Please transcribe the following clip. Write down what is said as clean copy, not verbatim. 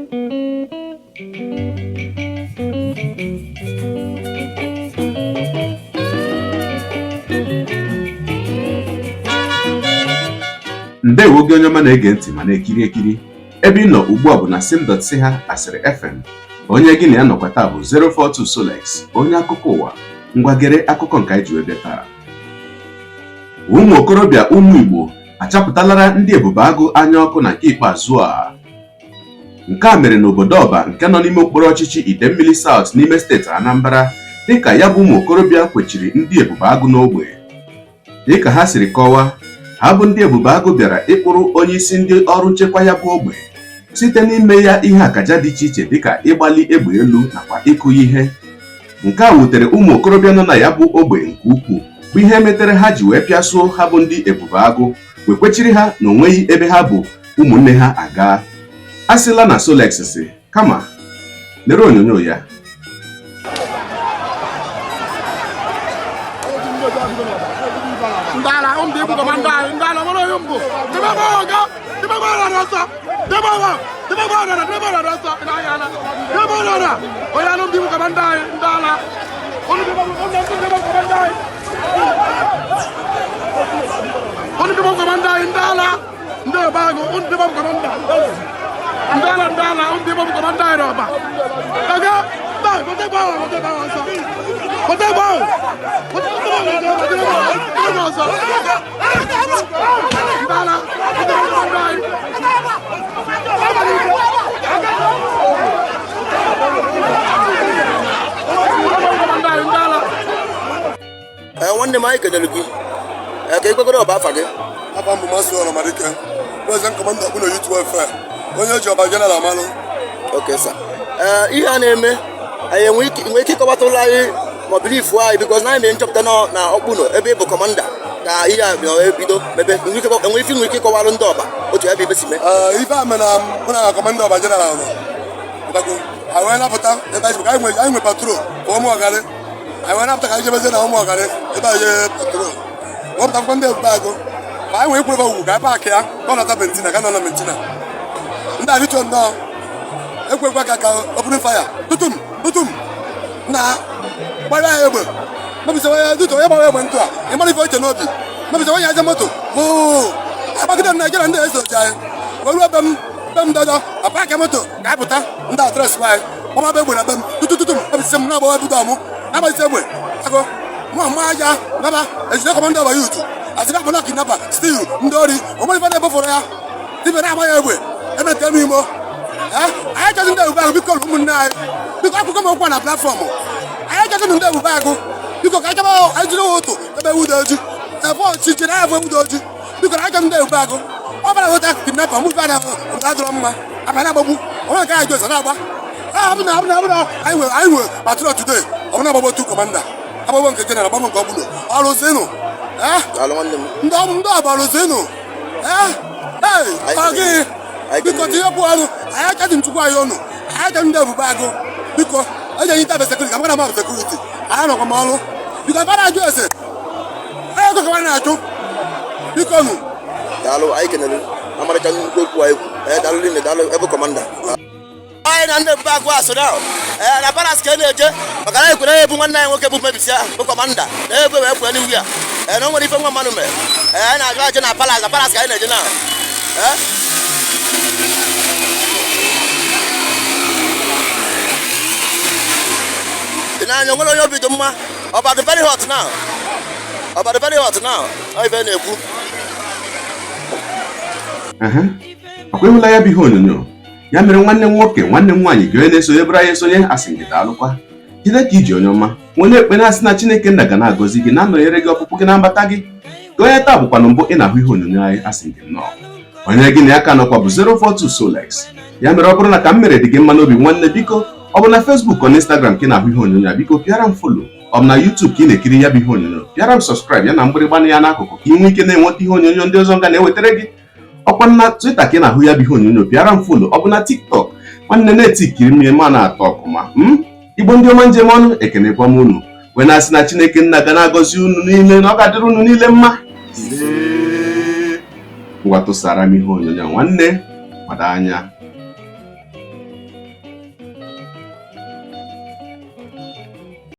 Ndewo gị onye ọma na-ege ntị ma na-ekiri ekiri ebe ị nọ ugbu a bụ na sim.si ha asịrị FM. Onye gị na ya nọkwa taa bụ 042 Solex, onye akụkọ ụwa. Ngwagere akụkọ nke anyị ji webe taa. Ụmụ okorobịa ụmụ Igbo achapụtalara ndị Ebubeagụ anya ọkụ na nke ikpeazụ a. Nke a mere n'obodo Ọba nke nọ n'ime okporo ọchịchị Idemmili South n'ime steeti Anambra, dịka ya bụ ụmụ okorobịa kwechiri ndị Ebubeagụ n'ogbe. Dịka ha siri kọwaa, ha bụ ndị Ebubeagụ bịara ịkpụrụ onye isi ndị ọrụ nchekwa ya bụ ogbe site n'ime ya ihe akaja dị iche iche dịka ịgbali egbe elu nakwa ịkụ ihe. Nke a wutere ụmụ okorobịa nọ na ya bụ ogbe nke ukwuu, bụ ihe metere ha ji wee pịasuo ha bụ ndị Ebubeagụ wee kwechiri ha na onweghị ebe ha bụ ụmụnne ha aga. A sịla na Solex si, kama lere onyonyo ya. Nwanne m anyị kedere gị ka ịgbagoro ọba afa gị. Afa mbụ masị ọrụ Amadike, President Commander ọkpụ na YouTube FM, onye ji ọba general amalụ. Okay sir. Ihe a na-eme anyị enwe ike ịkọwatụla anyị ma bilifu anyị because na anyị mere nchọpụta na ọkpụno ebe bụ kọmanda ka ihe a ebido mebe enwe ike ịkọwalụ ndị ọba otu ebe ibe si mee. Ife a mere na mụ na Commander ọba general nọ anyị wee napụta ebe anyị nwe patrol ka ụmụ ọgarị. Anyị wee napụta ka anyị jebeze na ụmụ ọgarị ebe anyị patrol wepụtakwa ndị Ebubeagụ ka anyị wee kwurebe ugwu ka anyị paakị ya ka ọ nọta bentina ka nọ na bentina. Ndị adịchọ nnọọ ekwekwa ka opening fire tutum na gbara ya egbe mebisa onye duto onye gbawa egbe ntụ a ịmara ife oche n'obi mebisa onye aje moto agbagide m Naịjirịa ndị esochi anyị wee ruo be m dọdọ apaakị moto ka anyị pụta ndị adresị anyị gbamaba egbe na be m tututum mebisa m na-agbawa ebido ọmụ na-agbazisi egbe agụ mụ aja naba ejide Commander ọba yutu asịga bụ na kidnapa stil ndị ori onwere ife na-ebufụrụ ya dibe na-agba ya egbe emete m imo. Anyị chọrọ ndị Ebubeagụ biko ụmụnne anyị biko akụkọ m okwu na platfọmụ. Anyị chọrọ ndị Ebubeagụ biko ka anyị chọrọ anyị jiri ụtụ ebe ewudo oji ebe ọchị jiri anyị bụ ewudo oji biko anyị chọrọ ndị Ebubeagụ ọ bara weta kidnapa mụ ife na adịrọ mma abịa na-agbagbu onwe nke anyị ji na-agba abụna anyị nwe patrol today ọ na-agbagbo otu kọmanda agbagbo nke general agbagbo nke ọbụla ọrụzinụ ndị ọba ọrụzinụ gị biko tinyepụ ọrụ anyị achadị nchukwu anyị ọnụ anyị achadị ndị Ebubeagụ biko eji enye ntabe sekuriti amaka na mabụ sekuriti anyị nọkwa m ọrụ biko ebe a na-ajụ ese onye ego ka na-achụ biko nụ. Daalụ, anyị kenere amarịcha nnukwu okwu anyị kwu daalụ niile daalụ ebe kọmanda anyị na ndị Ebubeagụ a so na palas ka na-eje maka na ekwere ebu nwanne anyị nwoke bụ mebisi ahụ bụ kọmanda na ebe wee kwere n'ihu ya na o nwere ife nwa mmanụ mere anyị na-ajụ aje na palas ka anyị na-eje na n'anya nwere onye obi dị mma. Ọba dị very hot now. Ọba dị very hot now. Ọ ife na-ekwu. Ọkwa ịhụla ya bụ ihe onyonyo ya mere nwanne m nwoke nwanne m nwaanyị ga na-esonye bụrụ anyị esonye asị gị daalụkwa jide ka iji onye ọma onye ekpe na-asị na Chineke nna ga na-agọzi gị na-anọnyere gị ọkpụkpụ gị na mbata gị ka onye taa bụkwa na mbụ ị na-ahụ ihe onyonyo anyị asị gị nnọọ. Onye gị na ya ka nọkwa bụ 042 Solex. Ya mere ọ bụrụ na ka m mere dị gị mma n'obi nwanne biko ọ bụ na Facebook na Instagram ka ị na-ahụ ihe onyonyo biko pịara m follow. Ọ bụ na YouTube ka ị na-ekiri ya bụ ihe onyonyo pịara m subscribe ya na mgbịrịgba ya n'akụkụ ka ị nwee ike na-enweta ihe onyonyo ndị ọzọ nga na-ewetara gị. Ọkwa na Twitter ka ị na-ahụ ya bụ ihe onyonyo pịara m follow. Ọ bụ na TikTok nwanne na-etikiri m ihe ma na-atọ ọkụma. Igbo ndị ọma njem ọnụ ekenekwa m unu wee na-asị na Chineke nna ga na-agọzi unu niile na ọ ga-adịrị unu niile mma. Ngwa tụsara m ihe onyonyo nwanne gbado anya.